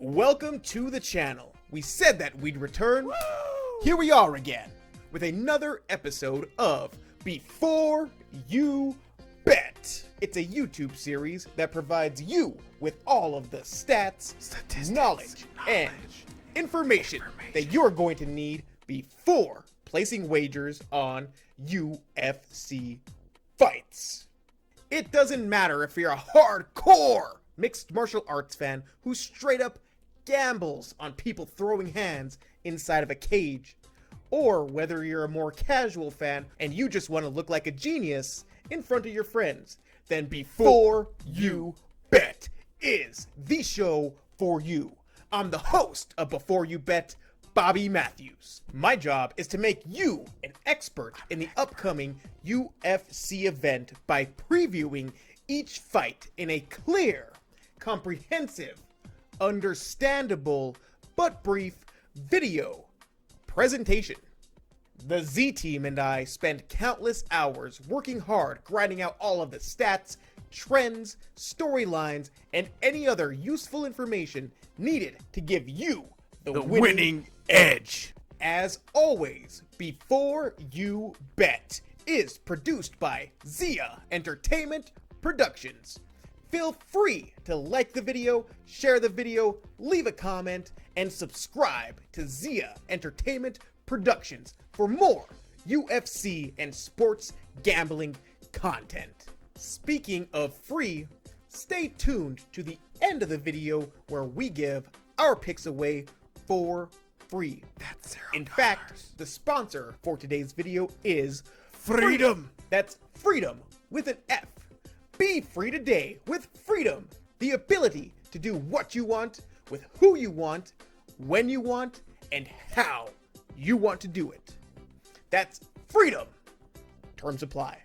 Welcome to the channel. We said that we'd return. Woo! Here we are again with another episode of Before You Bet. It's a YouTube series that provides you with all of the stats, knowledge, and information that you're going to need before placing wagers on UFC Fights. It doesn't matter if you're a hardcore mixed martial arts fan who straight up gambles on people throwing hands inside of a cage, or whether you're a more casual fan and you just want to look like a genius in front of your friends, then Before You Bet is the show for you. I'm the host of Before You Bet, Bobby Matthews. My job is to make you an expert in the upcoming UFC event by previewing each fight in a clear, comprehensive, understandable, but brief video presentation. The Z Team and I spend countless hours working hard, grinding out all of the stats, trends, storylines, and any other useful information needed to give you the winning edge. As always, Before You Bet is produced by Zia Entertainment Productions. Feel free to like the video, share the video, leave a comment, and subscribe to Zia Entertainment Productions for more UFC and sports gambling content. Speaking of free, stay tuned to the end of the video where we give our picks away for free. That's $0. In fact, the sponsor for today's video is Freedom. That's freedom with an F. Be free today with freedom. The ability to do what you want, with who you want, when you want, and how you want to do it. That's freedom. Terms apply.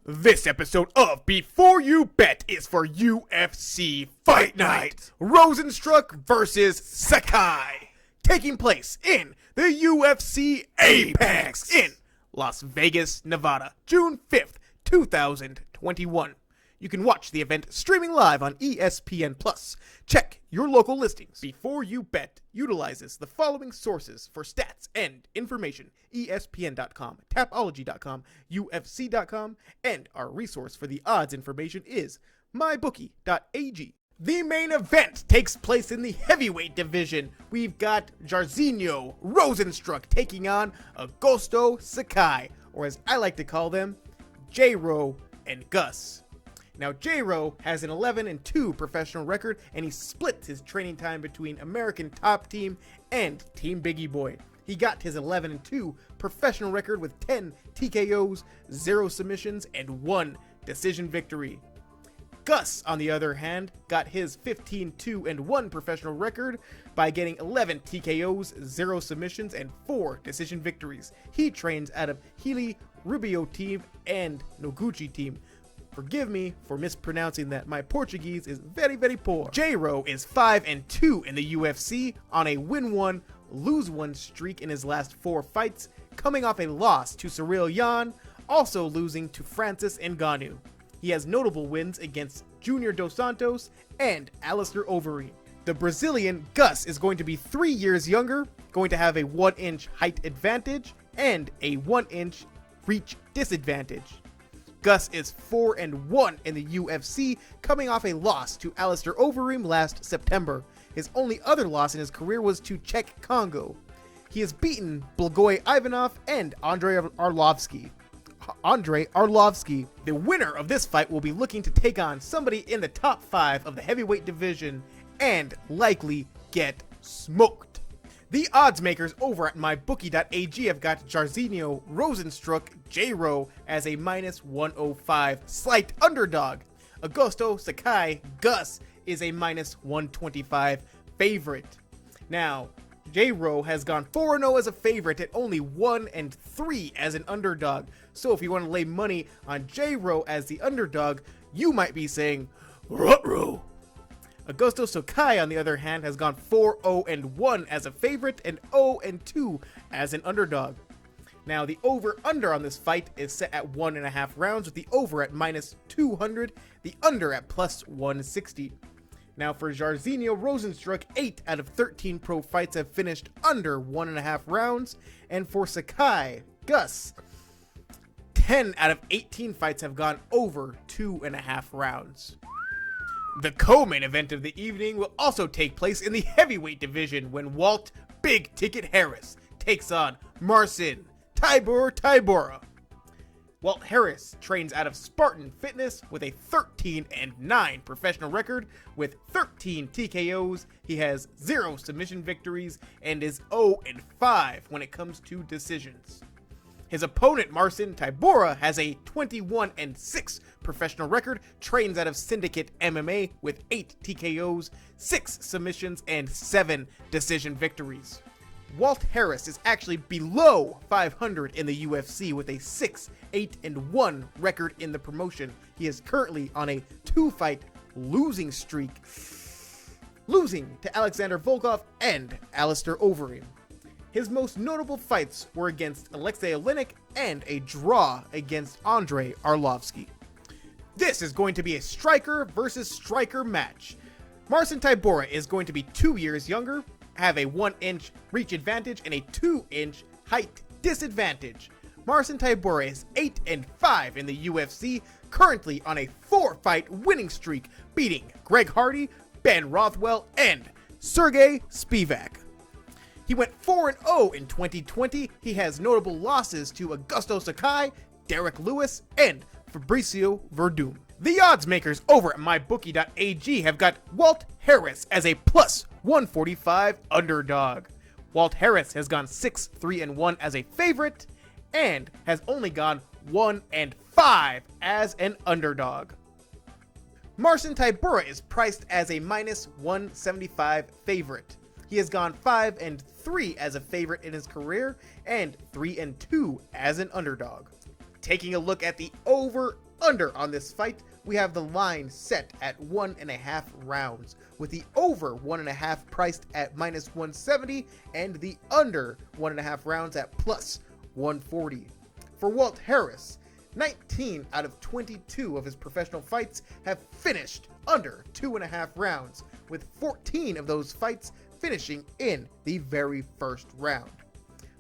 This episode of Before You Bet is for UFC Fight Night. Rozenstruik versus Sakai. Taking place in the UFC Apex in Las Vegas, Nevada, June 5th, 2021. You can watch the event streaming live on ESPN+. Check your local listings. Before You Bet utilizes the following sources for stats and information: ESPN.com, Tapology.com, UFC.com, and our resource for the odds information is MyBookie.ag. The main event takes place in the heavyweight division. We've got Jairzinho Rozenstruik taking on Augusto Sakai, or as I like to call them, J-Ro and Gus. Now, J-Ro has an 11-2 professional record, and he splits his training time between American Top Team and Team Biggie Boy. He got his 11-2 professional record with 10 TKOs, 0 submissions, and 1 decision victory. Gus, on the other hand, got his 15-2-1 professional record by getting 11 TKOs, 0 submissions, and 4 decision victories. He trains out of Healy Rubio Team and Noguchi Team. Forgive me for mispronouncing that. My Portuguese is very, very poor. J-Ro is 5-2 in the UFC on a win-1, lose-1 streak in his last 4 fights, coming off a loss to Ciryl Yan, also losing to Francis Ngannou. He has notable wins against Junior Dos Santos and Alistair Overeem. The Brazilian Gus is going to be 3 years younger, going to have a 1-inch height advantage and a 1-inch reach disadvantage. Gus is 4-1 in the UFC, coming off a loss to Alistair Overeem last September. His only other loss in his career was to Czech Congo. He has beaten Blagoy Ivanov and Andrei Arlovsky. The winner of this fight will be looking to take on somebody in the top 5 of the heavyweight division and likely get smoked. The odds makers over at MyBookie.ag have got Jairzinho Rozenstruik J-Ro as a -105 slight underdog. Augusto Sakai Gus is a -125 favorite. Now, J-Ro has gone 4-0 as a favorite at only 1-3 as an underdog. So if you want to lay money on J-Ro as the underdog, you might be saying, ruh-roh. Augusto Sakai, on the other hand, has gone 4-0-1 as a favorite and 0-2 as an underdog. Now, the over-under on this fight is set at 1.5 rounds, with the over at -200, the under at +160. Now for Jairzinho Rozenstruik, 8 out of 13 pro fights have finished under 1.5 rounds. And for Sakai, Gus, 10 out of 18 fights have gone over 2.5 rounds. The co-main event of the evening will also take place in the heavyweight division when Walt Big Ticket Harris takes on Marcin Tybura. Walt Harris trains out of Spartan Fitness with a 13-9 professional record with 13 TKOs. He has 0 submission victories and is 0-5 when it comes to decisions. His opponent, Marcin Tybura, has a 21-6 professional record, trains out of Syndicate MMA with 8 TKOs, 6 submissions, and 7 decision victories. Walt Harris is actually below 500 in the UFC with a 6-8-1 record in the promotion. He is currently on a 2-fight losing streak, losing to Alexander Volkov and Alistair Overeem. His most notable fights were against Alexei Oleinik and a draw against Andrei Arlovsky. This is going to be a striker versus striker match. Marcin Tybura is going to be 2 years younger, have a 1-inch reach advantage and a 2-inch height disadvantage. Marcin Tybura is 8-5 in the UFC, currently on a 4-fight winning streak, beating Greg Hardy, Ben Rothwell, and Sergey Spivak. He went 4-0 in 2020. He has notable losses to Augusto Sakai, Derek Lewis, and Fabricio Verdum. The odds makers over at mybookie.ag have got Walt Harris as a plus 145 underdog. Walt Harris has gone 6-3-1 as a favorite and has only gone 1-5 as an underdog. Marcin Tybura is priced as a minus 175 favorite. He has gone 5-3 as a favorite in his career and 3-2 as an underdog. Taking a look at the over-under on this fight, we have the line set at 1.5 rounds, with the over 1.5 priced at minus 170 and the under 1.5 rounds at plus 140. For Walt Harris, 19 out of 22 of his professional fights have finished under 2.5 rounds, with 14 of those fights finishing in the very first round.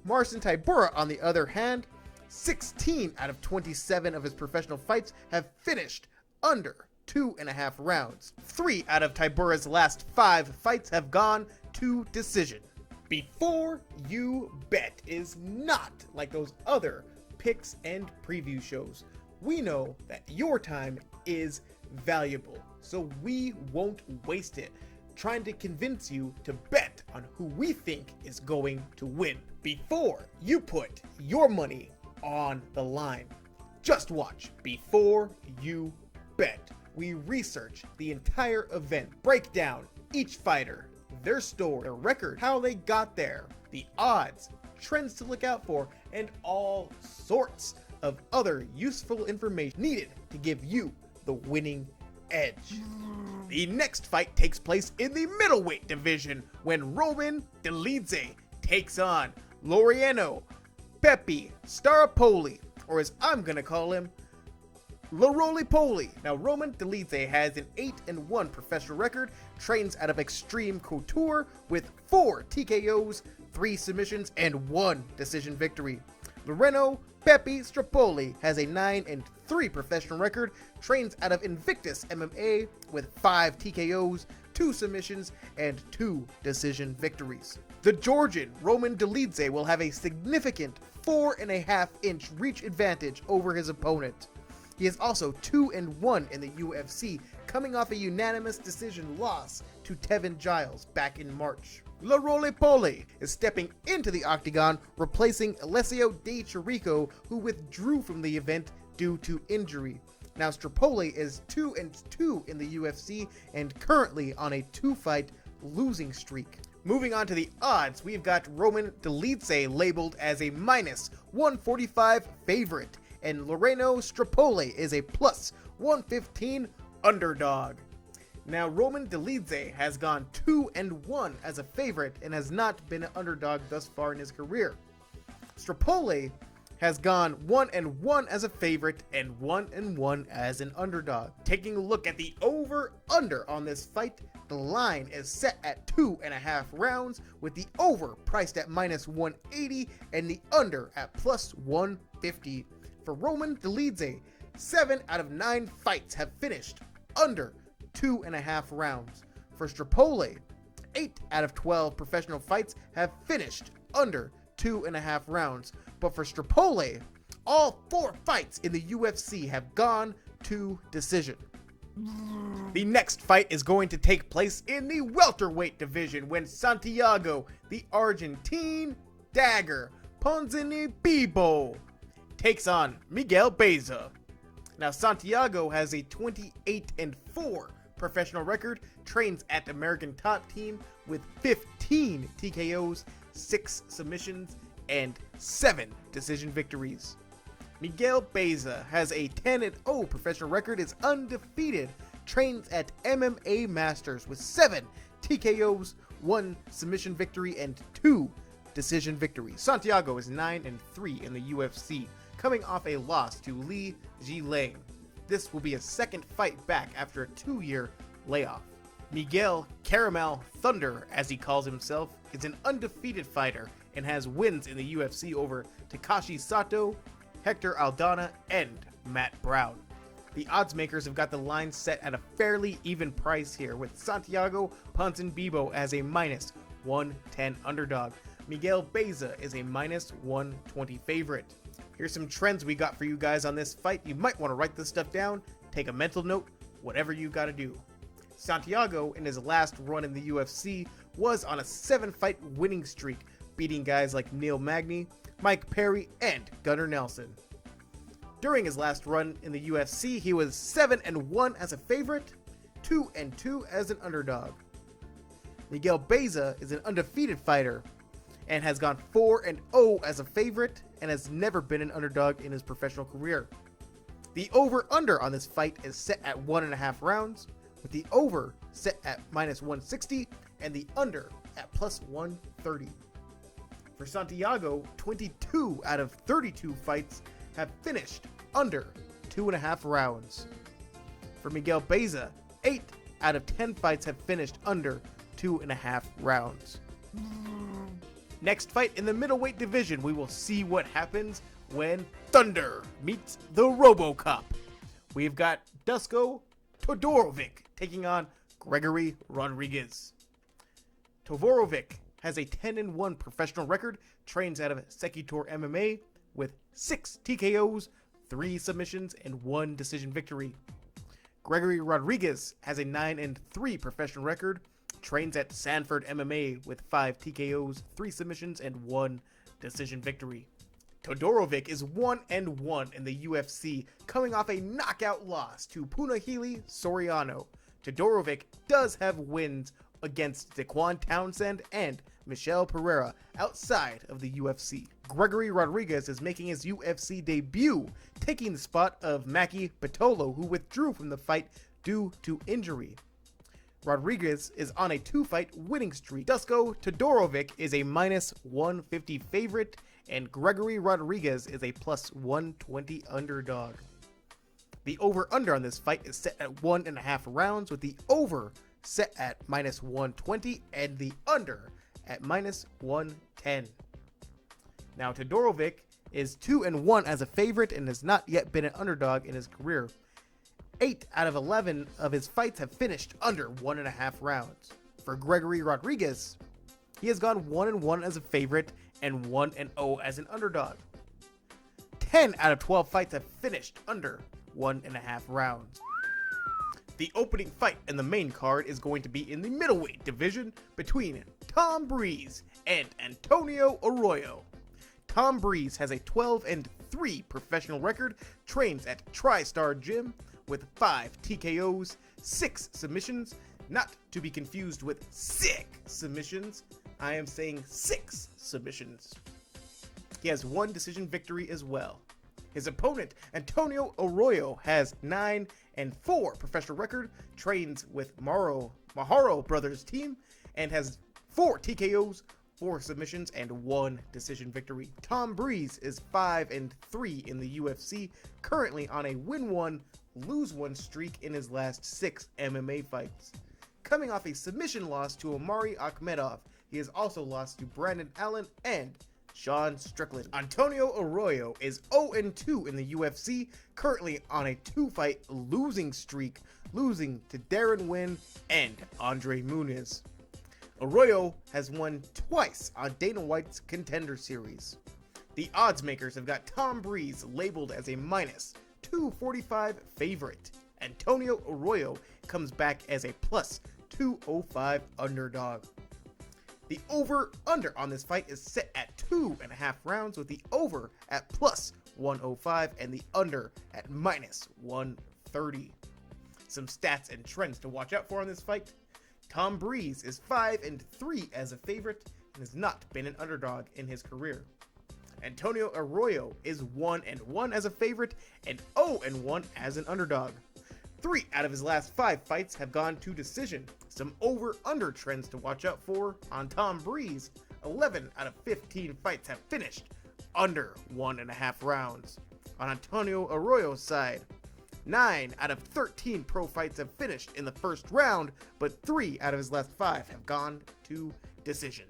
Marcin Tybura, on the other hand, 16 out of 27 of his professional fights have finished under 2.5 rounds. 3 out of Tybura's last 5 fights have gone to decision. Before You Bet is not like those other picks and preview shows. We know that your time is valuable, so we won't waste it trying to convince you to bet on who we think is going to win before you put your money on the line. Just watch Before You Bet. We research the entire event, break down each fighter, their story, their record, how they got there, the odds, trends to look out for, and all sorts of other useful information needed to give you the winning edge. The next fight takes place in the middleweight division when Roman Dolidze takes on Laureano Pepe Staropoli, or as I'm gonna call him, La Roly-Poly. Now, Roman Dolidze has an 8-1 professional record, trains out of Extreme Couture with 4 TKOs, 3 submissions, and 1 decision victory. Laureano Pepe Staropoli has a 9-3 professional record, trains out of Invictus MMA with 5 TKOs, 2 submissions, and 2 decision victories. The Georgian Roman Dolidze will have a significant 4.5-inch reach advantage over his opponent. He is also 2-1 in the UFC, coming off a unanimous decision loss to Tevin Giles back in March. La Roly-Poly is stepping into the octagon, replacing Alessio De Chirico, who withdrew from the event due to injury. Now, Staropoli is 2-2 in the UFC and currently on a 2-fight losing streak. Moving on to the odds, we've got Roman Dolidze labeled as a minus 145 favorite, and Laureano Staropoli is a plus 115 underdog. Now, Roman Dolidze has gone 2-1 as a favorite and has not been an underdog thus far in his career. Staropoli has gone 1-1 as a favorite and 1-1 as an underdog. Taking a look at the over-under on this fight, The line is set at 2.5 rounds, with the over priced at -180 and the under at +150. For Roman Dolidze, 7 out of 9 fights have finished under 2.5 rounds. For Staropoli, 8 out of 12 professional fights have finished under 2.5 rounds. But for Staropoli, all 4 fights in the UFC have gone to decision. The next fight is going to take place in the welterweight division when Santiago, the Argentine dagger, Ponzinibbio, takes on Miguel Baeza. Now, Santiago has a 28-4 professional record, trains at American Top Team with 15 TKOs, 6 submissions, and 7 decision victories. Miguel Baeza has a 10-0 professional record, is undefeated, trains at MMA Masters with 7 TKOs, 1 submission victory, and 2 decision victories. Santiago is 9-3 in the UFC, coming off a loss to Li Jiling. This will be a second fight back after a 2-year layoff. Miguel Caramel Thunder, as he calls himself, is an undefeated fighter and has wins in the UFC over Takashi Sato, Hector Aldana, and Matt Brown. The odds makers have got the line set at a fairly even price here, with Santiago Ponzinibbio as a -110 underdog. Miguel Baeza is a -120 favorite. Here's some trends we got for you guys on this fight. You might want to write this stuff down, take a mental note, whatever you gotta do. Santiago, in his last run in the UFC, was on a 7-fight winning streak, beating guys like Neil Magny, Mike Perry, and Gunnar Nelson. During his last run in the UFC, he was 7-1 as a favorite, 2-2 as an underdog. Miguel Baeza is an undefeated fighter and has gone 4-0 as a favorite and has never been an underdog in his professional career. The over-under on this fight is set at 1.5 rounds, with the over set at -160 and the under at +130. For Santiago, 22 out of 32 fights have finished under 2.5 rounds. For Miguel Baeza, 8 out of 10 fights have finished under 2.5 rounds. Next fight in the middleweight division, we will see what happens when Thunder meets the RoboCop. We've got Dusko Todorovic taking on Gregory Rodrigues. Todorovic has a 10-1 professional record, trains out of Sekitor MMA with 6 TKOs, 3 submissions, and 1 decision victory. Gregory Rodrigues has a 9-3 professional record, trains at Sanford MMA with 5 TKOs, 3 submissions, and 1 decision victory. Todorovic is 1-1 in the UFC, coming off a knockout loss to Punahele Soriano. Todorovic does have wins against Dequan Townsend and Michel Pereira outside of the UFC. Gregory Rodrigues is making his UFC debut, taking the spot of Maki Pitolo, who withdrew from the fight due to injury. Rodrigues is on a 2-fight winning streak. Dusko Todorovic is a -150 favorite, and Gregory Rodrigues is a +120 underdog. The over-under on this fight is set at 1.5 rounds, with the over set at -120 and the under at -110. Now, Todorovic is 2-1 as a favorite and has not yet been an underdog in his career. 8 out of 11 of his fights have finished under 1.5 rounds. For Gregory Rodrigues, he has gone 1-1 as a favorite and 1-0 as an underdog. 10 out of 12 fights have finished under 1.5 rounds. The opening fight in the main card is going to be in the middleweight division between Tom Breese and Antonio Arroyo. Tom Breese has a 12-3 professional record, trains at TriStar Gym with 5 TKOs, 6 submissions, not to be confused with sick submissions. I am saying 6 submissions. He has 1 decision victory as well. His opponent, Antonio Arroyo, has 9-4 professional record, trains with Maharo Brothers team, and has 4 TKOs, 4 submissions, and 1 decision victory. Tom Breese is 5-3 in the UFC, currently on a win 1, lose 1 streak in his last 6 MMA fights. coming off a submission loss to Omari Akhmedov. He has also lost to Brandon Allen and Sean Strickland. Antonio Arroyo is 0-2 in the UFC, currently on a 2-fight losing streak, losing to Darren Wynn and Andre Muniz. Arroyo has won twice on Dana White's Contender Series. The odds makers have got Tom Breese labeled as a minus 245 favorite. Antonio Arroyo comes back as a plus 205 underdog. The over-under on this fight is set at 2.5 rounds, with the over at plus 105 and the under at minus 130. Some stats and trends to watch out for on this fight. Tom Breese is 5-3 as a favorite and has not been an underdog in his career. Antonio Arroyo is 1-1 as a favorite and 0-1 as an underdog. 3 out of his last 5 fights have gone to decision. Some over-under trends to watch out for on Tom Breese. 11 out of 15 fights have finished under 1.5 rounds. On Antonio Arroyo's side, 9 out of 13 pro fights have finished in the first round, but 3 out of his last 5 have gone to decision.